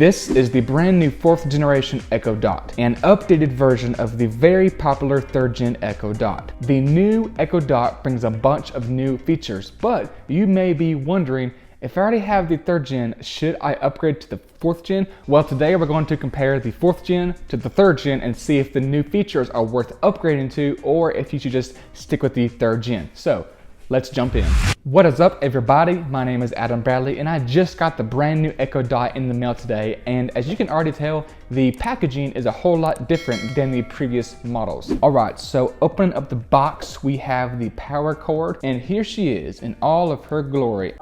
This is the brand new 4th generation Echo Dot, an updated version of the very popular 3rd gen Echo Dot. The new Echo Dot brings a bunch of new features, but you may be wondering, if I already have the 3rd gen, should I upgrade to the 4th gen? Well, today we're going to compare the 4th gen to the 3rd gen and see if the new features are worth upgrading to, or if you should just stick with the 3rd gen. So let's jump in. What is up, everybody? My name is Adam Bradley, and I just got the brand new Echo Dot in the mail today. And as you can already tell, the packaging is a whole lot different than the previous models. All right, so opening up the box, we have the power cord, and here she is in all of her glory.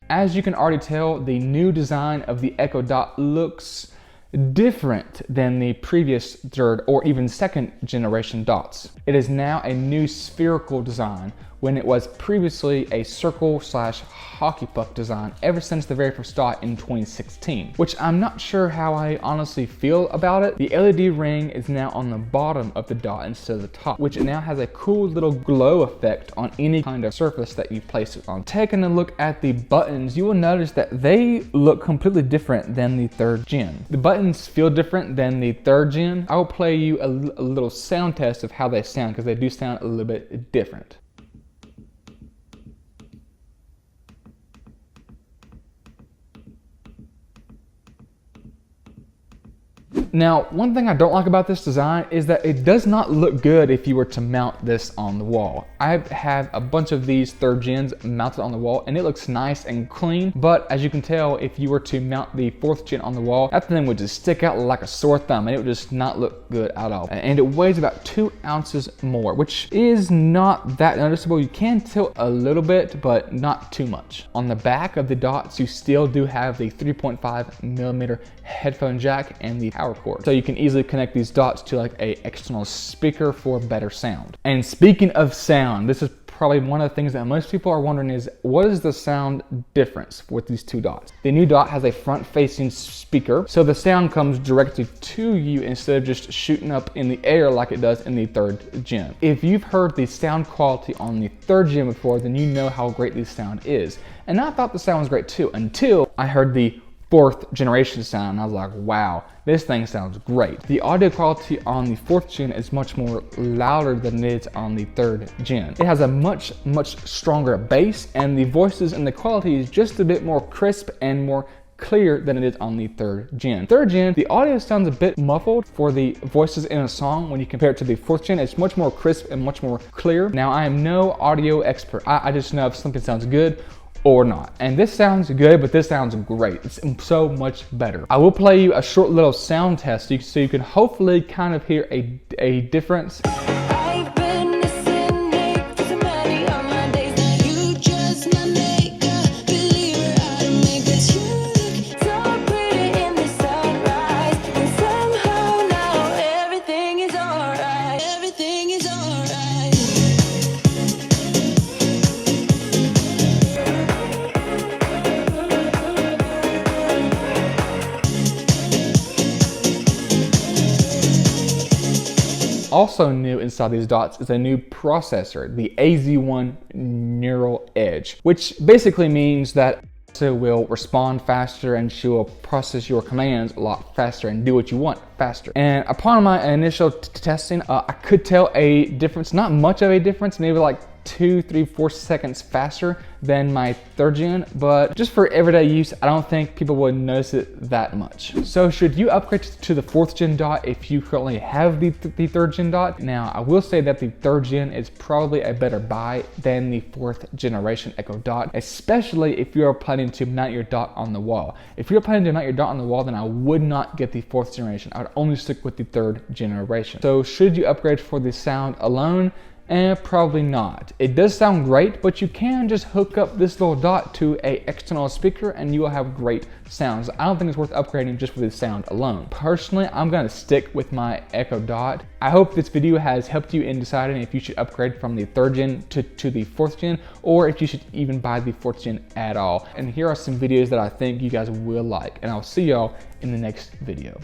As you can already tell, the new design of the Echo Dot looks different than the previous 3rd or even 2nd generation dots. It is now a new spherical design when it was previously a circle/hockey puck design ever since the very first dot in 2016, which I'm not sure how I honestly feel about it. The LED ring is now on the bottom of the dot instead of the top, which now has a cool little glow effect on any kind of surface that you place it on. Taking a look at the buttons, you will notice that they look completely different than the 3rd gen. The buttons feel different than the 3rd gen. I will play you a little sound test of how they sound, because they do sound a little bit different. Now, one thing I don't like about this design is that it does not look good if you were to mount this on the wall. I have a bunch of these 3rd gens mounted on the wall, and it looks nice and clean, but as you can tell, if you were to mount the 4th gen on the wall, that thing would just stick out like a sore thumb, and it would just not look good at all. And it weighs about 2 ounces more, which is not that noticeable. You can tilt a little bit, but not too much. On the back of the dots, you still do have the 3.5mm headphone jack and the power cord. So you can easily connect these dots to like a external speaker for better sound. And speaking of sound, this is probably one of the things that most people are wondering is, what is the sound difference with these 2 dots? The new dot has a front-facing speaker, so the sound comes directly to you instead of just shooting up in the air like it does in the 3rd gen. If you've heard the sound quality on the 3rd gen before, then you know how great this sound is. And I thought the sound was great too, until I heard the 4th generation sound, and I was like, wow, this thing sounds great. The audio quality on the 4th gen is much more louder than it is on the 3rd gen. It has a much stronger bass, and the voices and the quality is just a bit more crisp and more clear than it is on the 3rd gen. 3rd gen, the audio sounds a bit muffled for the voices in a song. When you compare it to the 4th gen, it's much more crisp and much more clear. Now, I am no audio expert. I just know if something sounds good or not. And this sounds good, but this sounds great. It's so much better. I will play you a short little sound test so you can hopefully kind of hear a difference. Also new inside these dots is a new processor, the AZ1 Neural Edge, which basically means that it will respond faster and she will process your commands a lot faster and do what you want faster. And upon my initial testing, I could tell a difference, not much of a difference, maybe like 2, 3, 4 seconds faster than my 3rd gen, but just for everyday use, I don't think people would notice it that much. So should you upgrade to the 4th gen dot if you currently have the 3rd gen dot? Now, I will say that the 3rd gen is probably a better buy than the 4th generation Echo Dot, especially if you are planning to mount your dot on the wall. If you're planning to mount your dot on the wall, then I would not get the 4th generation. I would only stick with the 3rd generation. So should you upgrade for the sound alone? Probably not. It does sound great, but you can just hook up this little dot to a external speaker and you will have great sounds. I don't think it's worth upgrading just for the sound alone. Personally, I'm gonna stick with my Echo Dot. I hope this video has helped you in deciding if you should upgrade from the 3rd gen to the 4th gen, or if you should even buy the 4th gen at all. And here are some videos that I think you guys will like, and I'll see y'all in the next video.